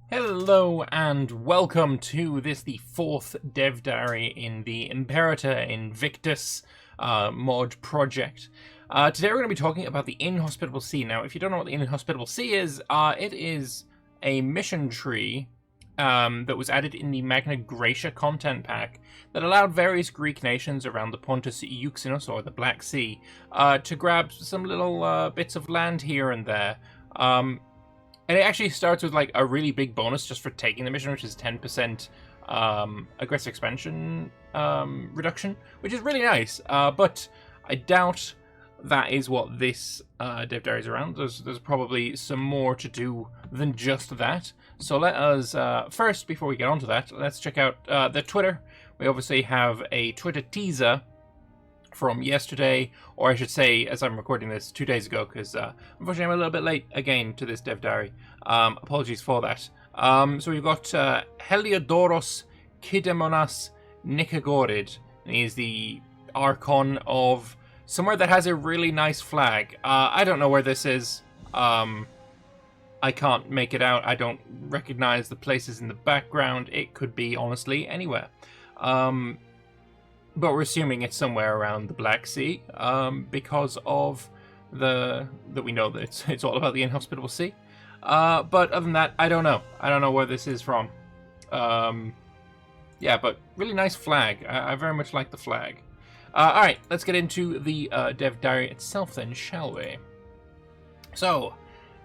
Hello and welcome to the fourth dev diary in the Imperator Invictus mod project. Today we're going to be talking about the Inhospitable Sea. Now, if you don't know what the Inhospitable Sea is, it is a mission tree that was added in the Magna Graecia content pack that allowed various Greek nations around the Pontus Euxinus, or the Black Sea, to grab some little bits of land here and there. And it actually starts with like a really big bonus just for taking the mission, which is 10% aggressive expansion reduction, which is really nice. But I doubt that is what this dev diary is around. There's probably some more to do than just that. So let us first, before we get onto that, let's check out the Twitter. We obviously have a Twitter teaser from yesterday, or I should say, as I'm recording this, 2 days ago, because unfortunately I'm a little bit late again to this dev diary. Apologies for that. So we've got Heliodoros Kidemonas Nikagorid, and he is the Archon of somewhere that has a really nice flag. I don't know where this is. I can't make it out. I don't recognize the places in the background. It could be, honestly, anywhere. But we're assuming it's somewhere around the Black Sea, because of that we know that it's all about the Inhospitable Sea. But other than that, I don't know. I don't know where this is from. Yeah, but really nice flag. I very much like the flag. Alright, let's get into the dev diary itself then, shall we? So,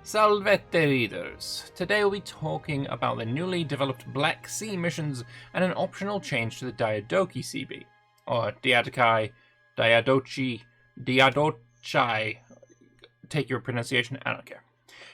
salvete readers. Today we'll be talking about the newly developed Black Sea missions and an optional change to the Diadochi CB. Or Diadochi, Diadochi, take your pronunciation, I don't care.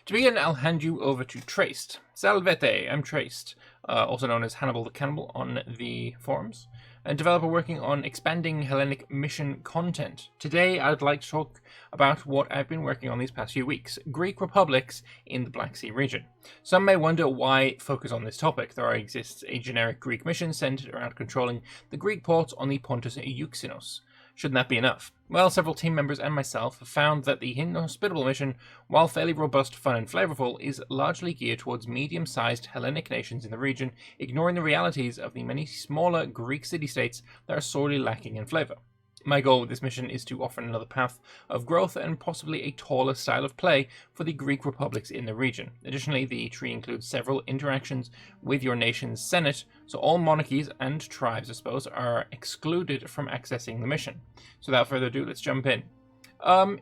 To begin, I'll hand you over to Traced. Salvete, I'm Traced, also known as Hannibal the Cannibal on the forums, a developer working on expanding Hellenic mission content. Today, I'd like to talk about what I've been working on these past few weeks, Greek republics in the Black Sea region. Some may wonder why focus on this topic. There exists a generic Greek mission centered around controlling the Greek ports on the Pontus Euxinus. Shouldn't that be enough? Well, several team members and myself have found that the Inhospitable mission, while fairly robust, fun and flavorful, is largely geared towards medium-sized Hellenic nations in the region, ignoring the realities of the many smaller Greek city-states that are sorely lacking in flavor. My goal with this mission is to offer another path of growth and possibly a taller style of play for the Greek republics in the region. Additionally, the tree includes several interactions with your nation's senate, so all monarchies and tribes, I suppose, are excluded from accessing the mission. So without further ado, let's jump in.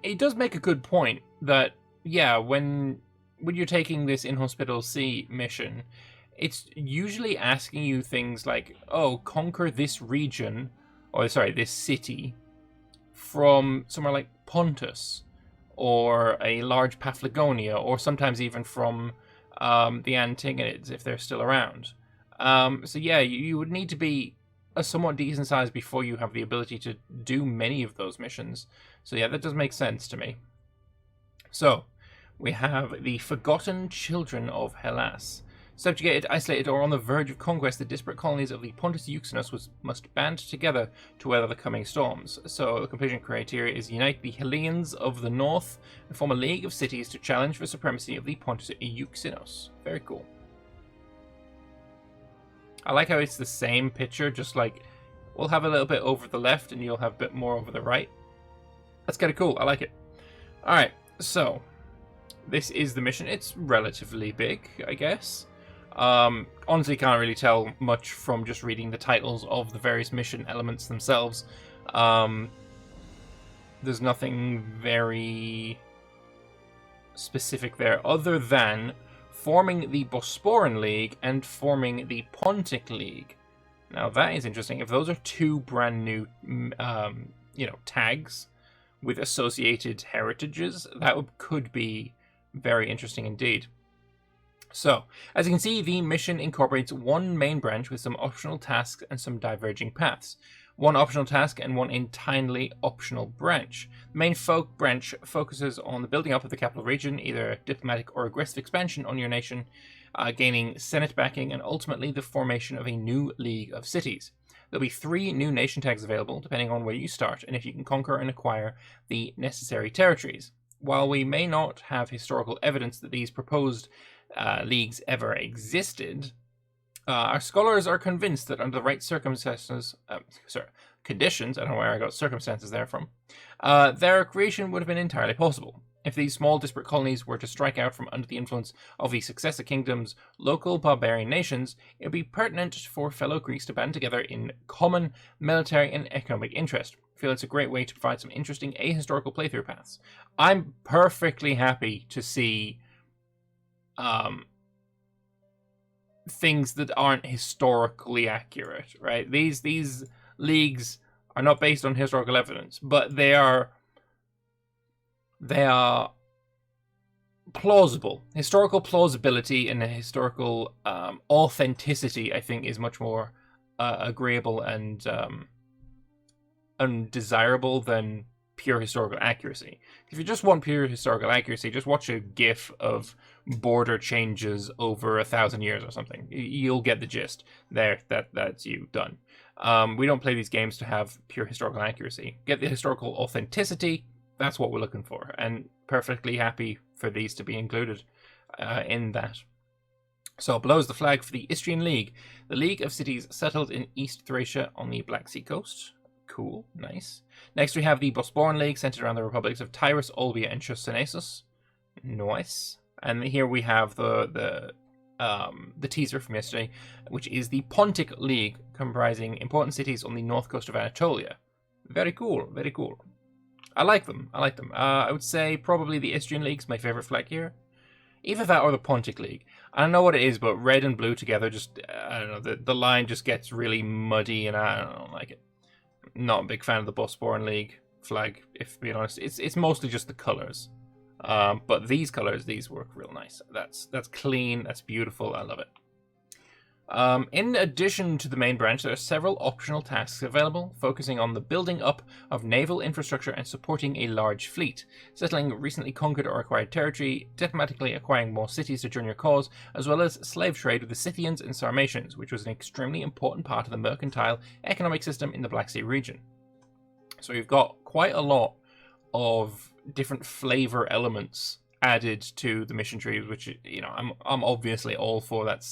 It does make a good point that, yeah, when you're taking this Inhospitable Sea mission, it's usually asking you things like, oh, conquer this region, or sorry, this city, from somewhere like Pontus, or a large Paphlagonia, or sometimes even from the Antiguanids, if they're still around. So yeah, you would need to be a somewhat decent size before you have the ability to do many of those missions. So yeah, that does make sense to me. So, we have the Forgotten Children of Hellas. Subjugated, isolated, or on the verge of conquest, the disparate colonies of the Pontus Euxinus must band together to weather the coming storms. So the completion criteria is unite the Hellenes of the north and form a league of cities to challenge the supremacy of the Pontus Euxinus. Very cool. I like how it's the same picture, just like we'll have a little bit over the left and you'll have a bit more over the right. That's kind of cool. I like it. Alright, so this is the mission. It's relatively big, I guess. Honestly, can't really tell much from just reading the titles of the various mission elements themselves. There's nothing very specific there, other than forming the Bosphoran League and forming the Pontic League. Now that is interesting. If those are two brand new, tags with associated heritages, that could be very interesting indeed. So, as you can see, the mission incorporates one main branch with some optional tasks and some diverging paths. One optional task and one entirely optional branch. The main branch focuses on the building up of the capital region, either diplomatic or aggressive expansion on your nation, gaining Senate backing, and ultimately the formation of a new league of cities. There'll be 3 new nation tags available, depending on where you start, and if you can conquer and acquire the necessary territories. While we may not have historical evidence that these proposed leagues ever existed, our scholars are convinced that under the right conditions, I don't know where I got circumstances there from, their creation would have been entirely possible. If these small disparate colonies were to strike out from under the influence of the successor kingdoms, local barbarian nations, it would be pertinent for fellow Greeks to band together in common military and economic interest. I feel it's a great way to provide some interesting ahistorical playthrough paths. I'm perfectly happy to see things that aren't historically accurate, right? These leagues are not based on historical evidence, but they are plausible. Historical plausibility and historical authenticity, I think, is much more agreeable and undesirable than pure historical accuracy. If you just want pure historical accuracy, just watch a GIF of border changes over 1,000 years or something. You'll get the gist. That's you done. We don't play these games to have pure historical accuracy. Get the historical authenticity. That's what we're looking for, and perfectly happy for these to be included in that. So below is the flag for the Istrian League, the League of Cities settled in East Thracia on the Black Sea coast. Cool, nice. Next we have the Bosphoran League, centered around the republics of Tyrus, Olbia, and Chersonesus. Nice. And here we have the teaser from yesterday, which is the Pontic League, comprising important cities on the north coast of Anatolia. Very cool, very cool. I like them. I would say probably the Istrian League's my favorite flag here. Either that or the Pontic League. I don't know what it is, but red and blue together just, I don't know, the line just gets really muddy and I don't like it. Not a big fan of the Bosphoran League flag, if being honest. It's mostly just the colours. But these colours, these work real nice. That's clean, that's beautiful, I love it. In addition to the main branch, there are several optional tasks available, focusing on the building up of naval infrastructure and supporting a large fleet, settling recently conquered or acquired territory, diplomatically acquiring more cities to join your cause, as well as slave trade with the Scythians and Sarmatians, which was an extremely important part of the mercantile economic system in the Black Sea region. So we've got quite a lot of different flavor elements added to the mission tree, which, you know, I'm obviously all for. That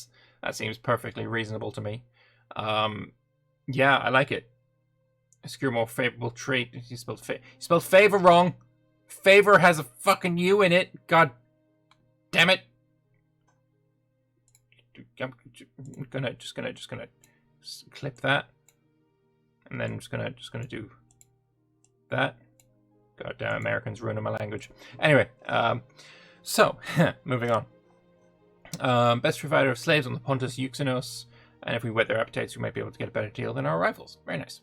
seems perfectly reasonable to me. Yeah, I like it. Secure more favorable trait. You spelled favor wrong. Favor has a fucking U in it. God damn it. I'm just gonna clip that, and then I'm just gonna do that. God damn, Americans ruining my language. Anyway, so moving on. Best provider of slaves on the Pontus Euxenos, and if we whet their appetites, we might be able to get a better deal than our rivals. Very nice.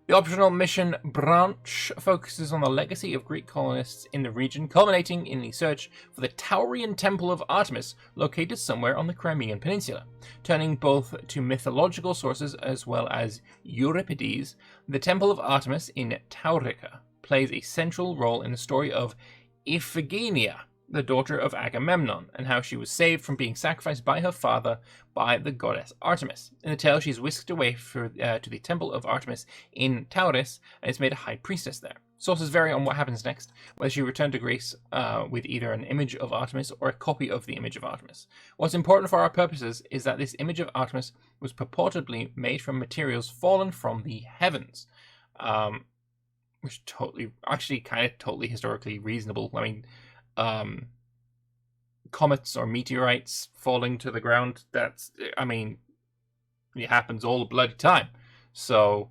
The optional mission branch focuses on the legacy of Greek colonists in the region, culminating in the search for the Taurian Temple of Artemis, located somewhere on the Crimean Peninsula. Turning both to mythological sources as well as Euripides, the Temple of Artemis in Taurica plays a central role in the story of Iphigenia, the daughter of Agamemnon, and how she was saved from being sacrificed by her father by the goddess Artemis. In the tale, she's whisked away to the Temple of Artemis in Tauris, and is made a high priestess there. Sources vary on what happens next, whether she returned to Greece with either an image of Artemis or a copy of the image of Artemis. What's important for our purposes is that this image of Artemis was purportedly made from materials fallen from the heavens, which totally historically reasonable. I mean, comets or meteorites falling to the ground, it happens all the bloody time. So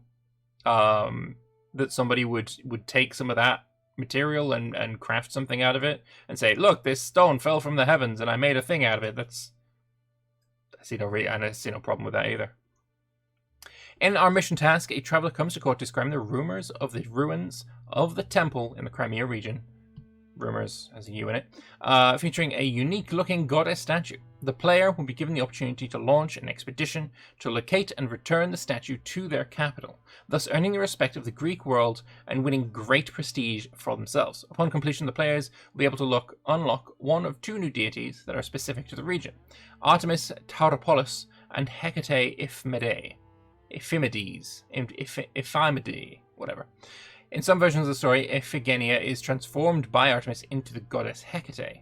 that somebody would take some of that material and craft something out of it and say, look, this stone fell from the heavens and I made a thing out of it. I see no problem with that either. In our mission task, a traveler comes to court describing the rumors of the ruins of the temple in the Crimea region. Rumors has a U in it, featuring a unique-looking goddess statue. The player will be given the opportunity to launch an expedition to locate and return the statue to their capital, thus earning the respect of the Greek world and winning great prestige for themselves. Upon completion, the players will be able to unlock one of two new deities that are specific to the region: Artemis Tauropolis and Hecate Iphimedes, whatever. In some versions of the story, Iphigenia is transformed by Artemis into the goddess Hecate.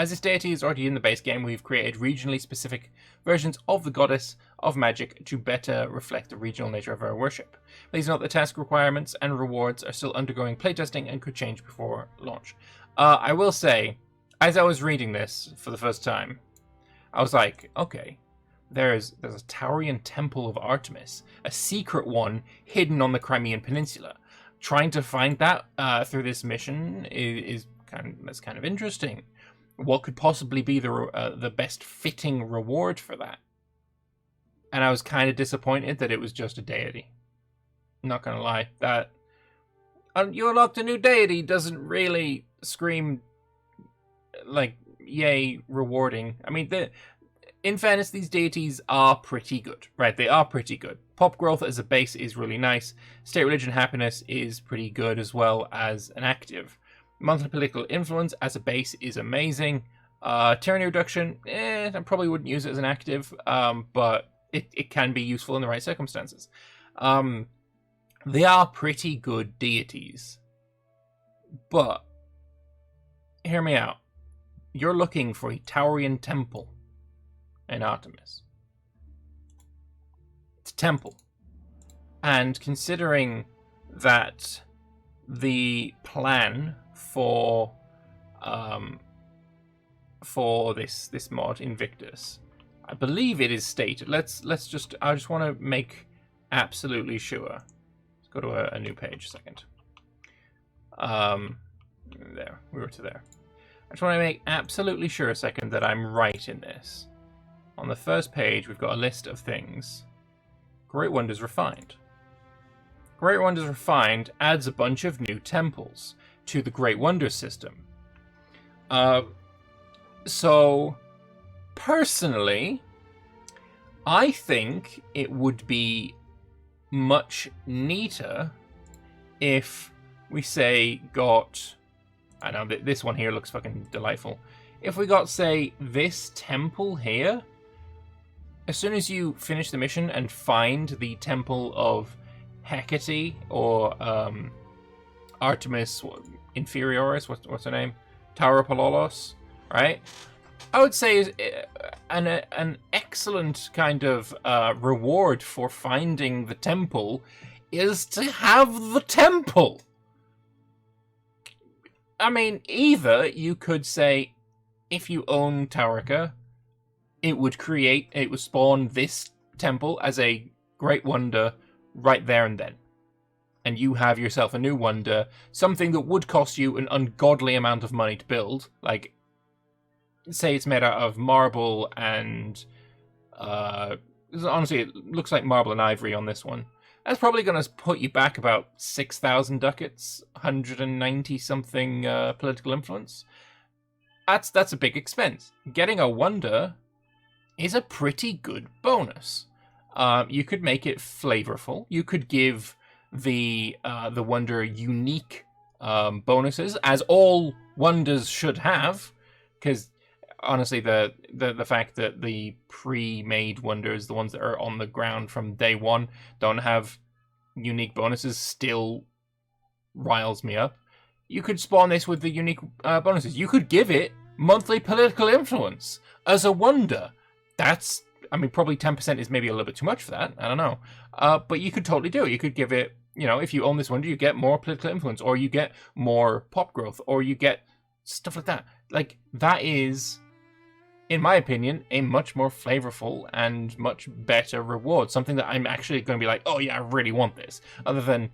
As this deity is already in the base game, we've created regionally specific versions of the goddess of magic to better reflect the regional nature of our worship. Please note the task requirements and rewards are still undergoing playtesting and could change before launch. I will say, as I was reading this for the first time, I was like, okay, there's a Taurian temple of Artemis, a secret one hidden on the Crimean Peninsula. Trying to find that through this mission that's kind of interesting. What could possibly be the best fitting reward for that? And I was kind of disappointed that it was just a deity. Not gonna lie, that you unlocked a new deity doesn't really scream like yay rewarding. I mean, in fairness, these deities are pretty good, right? They are pretty good. Pop growth as a base is really nice. State religion happiness is pretty good as well as an active. Monthly political influence as a base is amazing. Tyranny reduction, I probably wouldn't use it as an active, but it can be useful in the right circumstances. They are pretty good deities. But, hear me out. You're looking for a Taurian temple in Artemis. It's a temple. And considering that the plan for this mod Invictus, I believe it is stated. I just want to make absolutely sure. Let's go to a new page a second. There, we were to there. I just want to make absolutely sure a second that I'm right in this. On the first page, we've got a list of things. Great Wonders Refined. Great Wonders Refined adds a bunch of new temples to the Great Wonders system. So, personally, I think it would be much neater if we got... I know that this one here looks fucking delightful. If we got, say, this temple here, as soon as you finish the mission and find the temple of Hecate or Artemis Inferioris, what's her name? Tauropololos, right? I would say is an excellent kind of reward for finding the temple is to have the temple. I mean, either you could say, if you own Taurica, it would spawn this temple as a great wonder right there and then. And you have yourself a new wonder, something that would cost you an ungodly amount of money to build. Like, say it's made out of marble and... honestly, it looks like marble and ivory on this one. That's probably going to put you back about 6,000 ducats, 190-something political influence. That's a big expense. Getting a wonder is a pretty good bonus. You could make it flavorful. You could give the wonder unique bonuses, as all wonders should have, because honestly, the fact that the pre-made wonders, the ones that are on the ground from day one, don't have unique bonuses still riles me up. You could spawn this with the unique bonuses. You could give it monthly political influence as a wonder. That's, I mean, probably 10% is maybe a little bit too much for that. I don't know. But you could totally do it. You could give it, if you own this wonder, you get more political influence, or you get more pop growth, or you get stuff like that. Like, that is, in my opinion, a much more flavorful and much better reward. Something that I'm actually going to be like, oh yeah, I really want this. Other than,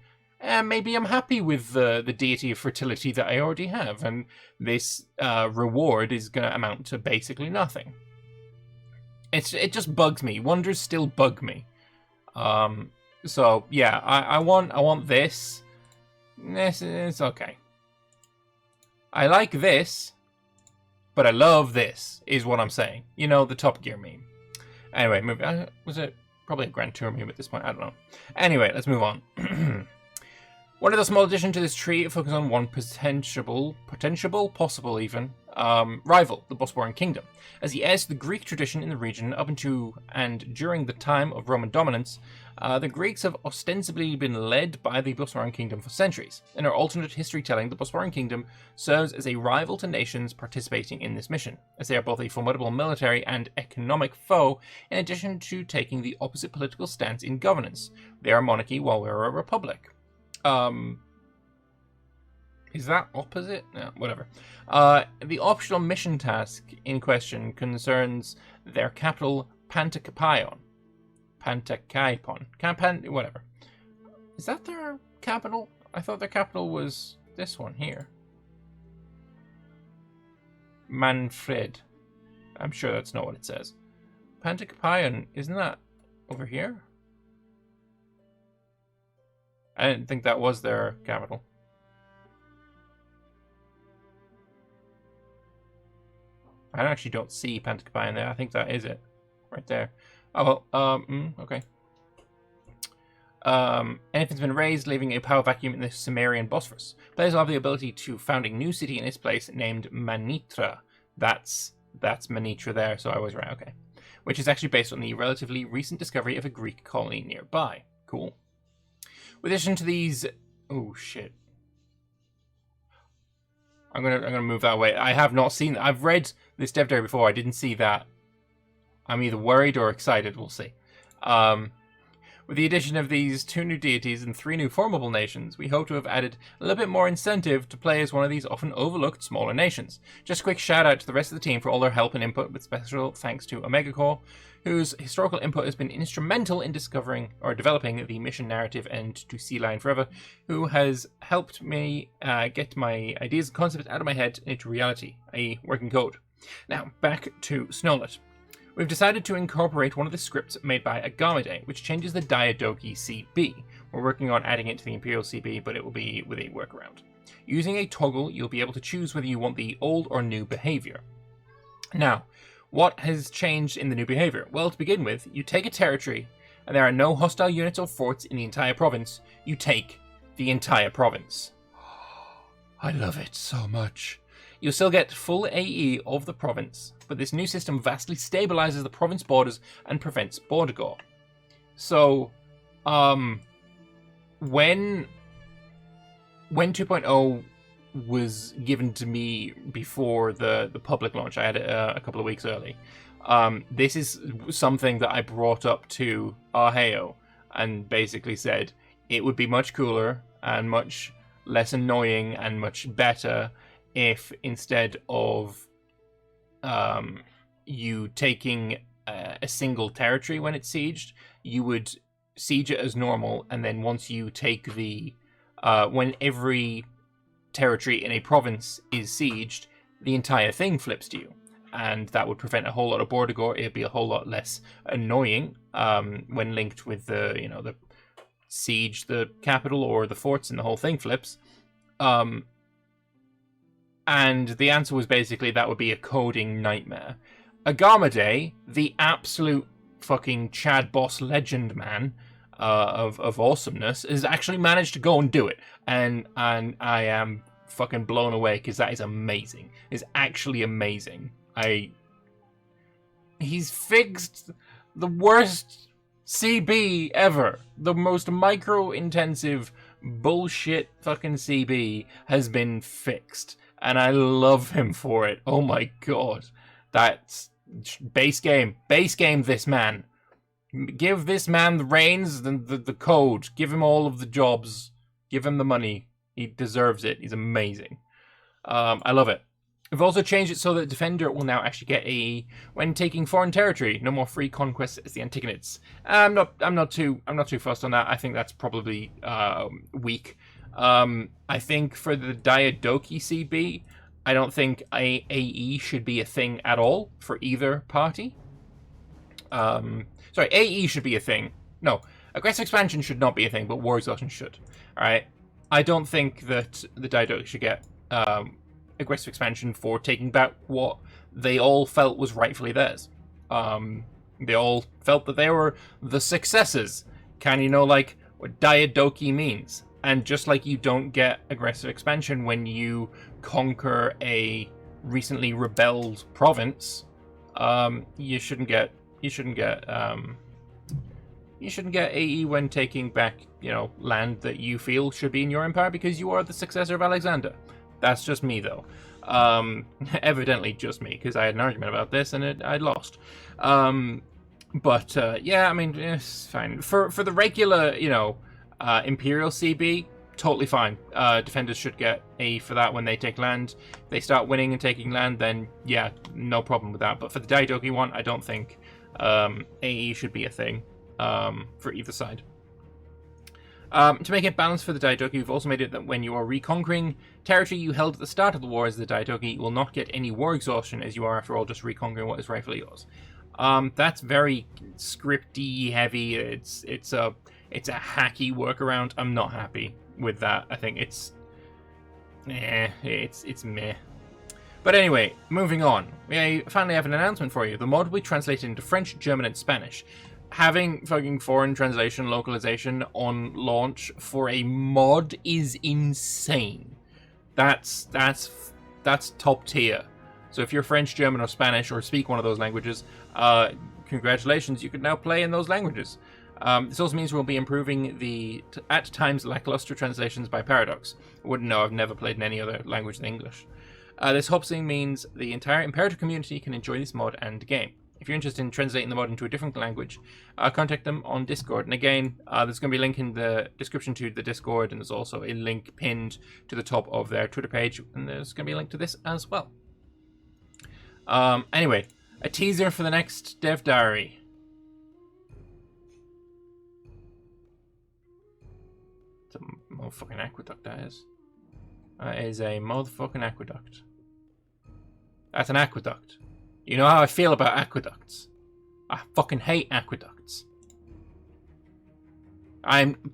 maybe I'm happy with the deity of fertility that I already have, and this reward is going to amount to basically nothing. It just bugs me. Wonders still bug me. So yeah, I want this. It's okay. I like this, but I love this, is what I'm saying. The Top Gear meme. Anyway, was it probably a Grand Tour meme at this point? I don't know. Anyway, let's move on. One of the small addition to this tree, it focuses on one possible even, rival the Bosphoran kingdom. As the heirs to the Greek tradition in the region up into and during the time of Roman dominance, the Greeks have ostensibly been led by the Bosphoran kingdom for centuries. In our alternate history telling, the Bosphoran kingdom serves as a rival to nations participating in this mission, as they are both a formidable military and economic foe, in addition to taking the opposite political stance in governance. They are a monarchy while we're a republic. Is that opposite? No, whatever. The optional mission task in question concerns their capital, Pantakaipon. Whatever. Is that their capital? I thought their capital was this one here. Manfred. I'm sure that's not what it says. Pantakaipon, isn't that over here? I didn't think that was their capital. I actually don't see Pantakaipon there. I think that is it. Right there. Oh, well, okay. Anything's been raised, leaving a power vacuum in the Sumerian Bosphorus. Players will have the ability to found a new city in its place named Manitra. That's Manitra there, so I was right, okay. Which is actually based on the relatively recent discovery of a Greek colony nearby. Cool. With addition to these... Oh, shit. I'm gonna move that way. I have not seen... I've read this dev diary before. I didn't see that. I'm either worried or excited. We'll see. With the addition of these 2 new deities and 3 new formable nations, we hope to have added a little bit more incentive to play as one of these often overlooked smaller nations. Just a quick shout out to the rest of the team for all their help and input, with special thanks to Omega Core, whose historical input has been instrumental in discovering or developing the mission narrative, and to Sea Lion Forever, who has helped me get my ideas and concepts out of my head into reality, i.e. working code. Now, back to Snowlet. We've decided to incorporate one of the scripts made by Agamede, which changes the Diadochi CB. We're working on adding it to the Imperial CB, but it will be with a workaround. Using a toggle, you'll be able to choose whether you want the old or new behavior. Now, what has changed in the new behavior? Well, to begin with, you take a territory, and there are no hostile units or forts in the entire province. You take the entire province. I love it so much. You'll still get full AE of the province, but this new system vastly stabilizes the province borders and prevents border gore. So, when 2.0 was given to me before the public launch, I had it a couple of weeks early. This is something that I brought up to Arheo and basically said it would be much cooler and much less annoying and much better if instead of you taking a single territory when it's sieged, you would siege it as normal, and then once you take the when every territory in a province is sieged, the entire thing flips to you, and that would prevent a whole lot of border gore. It'd be a whole lot less annoying when linked with the the siege, the capital, or the forts, and the whole thing flips. And the answer was basically that would be a coding nightmare. Agamede, the absolute fucking Chad Boss legend man of awesomeness, has actually managed to go and do it. And I am fucking blown away because that is amazing. It's actually amazing. He's fixed the worst CB ever. The most micro-intensive bullshit fucking CB has been fixed. And I love him for it. Oh my god. That's base game. Base game this man. Give this man the reins, the code. Give him all of the jobs. Give him the money. He deserves it. He's amazing. I love it. We've also changed it so that the Defender will now actually get AE when taking foreign territory. No more free conquests as the Antigonids. I'm not too fussed on that. I think that's probably weak. I think for the Diadochi CB, I don't think AE should be a thing at all for either party. Sorry, AE should be a thing. No, aggressive expansion should not be a thing, but war exhaustion should. Alright? I don't think that the Diadochi should get aggressive expansion for taking back what they all felt was rightfully theirs. They all felt that they were the successors. Kind of like what Diadochi means. And just like you don't get aggressive expansion when you conquer a recently rebelled province, you shouldn't get AE when taking back, land that you feel should be in your empire because you are the successor of Alexander. That's just me, though. Evidently just me, because I had an argument about this and I lost. But yeah, I mean, it's fine. For the regular, Imperial CB, totally fine. Defenders should get AE for that when they take land. If they start winning and taking land, then yeah, no problem with that. But for the Diadochi one, I don't think AE should be a thing for either side. To make it balanced for the Diadochi, we've also made it that when you are reconquering territory you held at the start of the war as the Diadochi, you will not get any war exhaustion, as you are, after all, just reconquering what is rightfully yours. That's very scripty heavy. It's a hacky workaround. I'm not happy with that. I think it's meh. But anyway, moving on. We finally have an announcement for you. The mod will be translated into French, German, and Spanish. Having fucking foreign translation localization on launch for a mod is insane. That's top tier. So if you're French, German, or Spanish, or speak one of those languages, congratulations, you can now play in those languages. This also means we'll be improving the, at times, lackluster translations by Paradox. I wouldn't know, I've never played in any other language than English. This hopefully means the entire Imperator community can enjoy this mod and game. If you're interested in translating the mod into a different language, contact them on Discord. And again, there's going to be a link in the description to the Discord, and there's also a link pinned to the top of their Twitter page, and there's going to be a link to this as well. Anyway, a teaser for the next Dev Diary. It's a motherfucking aqueduct, that is. That is a motherfucking aqueduct. That's an aqueduct. You know how I feel about aqueducts. I fucking hate aqueducts.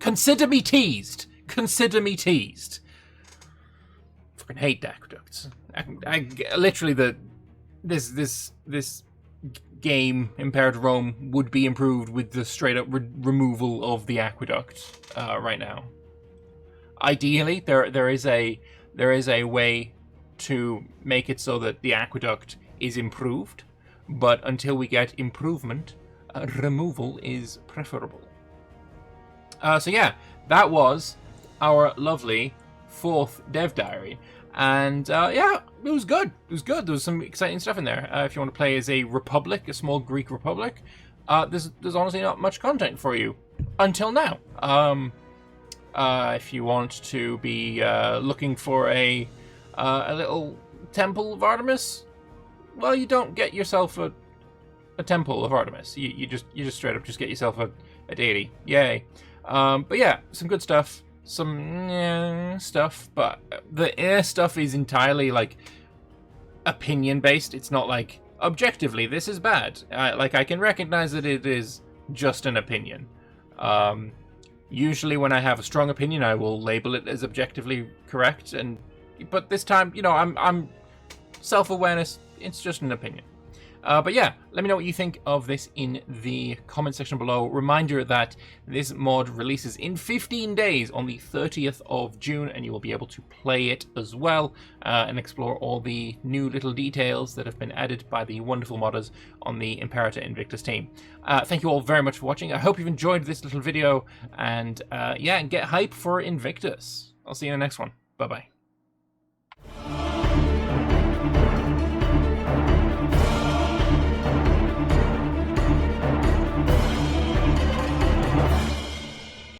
Consider me teased. Consider me teased. Fucking hate aqueducts. I literally this game, Imperator Rome, would be improved with the straight up removal of the aqueduct right now. Ideally, there is a way to make it so that the aqueduct is improved, but until we get improvement, removal is preferable. So yeah, that was our lovely 4th Dev Diary, and yeah, it was good. It was good. There was some exciting stuff in there. If you want to play as a republic, a small Greek republic, there's honestly not much content for you until now. If you want to be looking for a little temple of Artemis, well, you don't get yourself a temple of Artemis. You just straight up just get yourself a deity. Yay. But yeah, some good stuff. Some stuff, but the stuff is entirely like opinion based. It's not like objectively this is bad. Like I can recognize that it is just an opinion. Usually when I have a strong opinion, I will label it as objectively correct, but this time, I'm self-awareness. It's just an opinion. But yeah, let me know what you think of this in the comment section below. Reminder that this mod releases in 15 days on the 30th of June, and you will be able to play it as well and explore all the new little details that have been added by the wonderful modders on the Imperator Invictus team. Thank you all very much for watching. I hope you've enjoyed this little video, and yeah, get hype for Invictus. I'll see you in the next one. Bye-bye.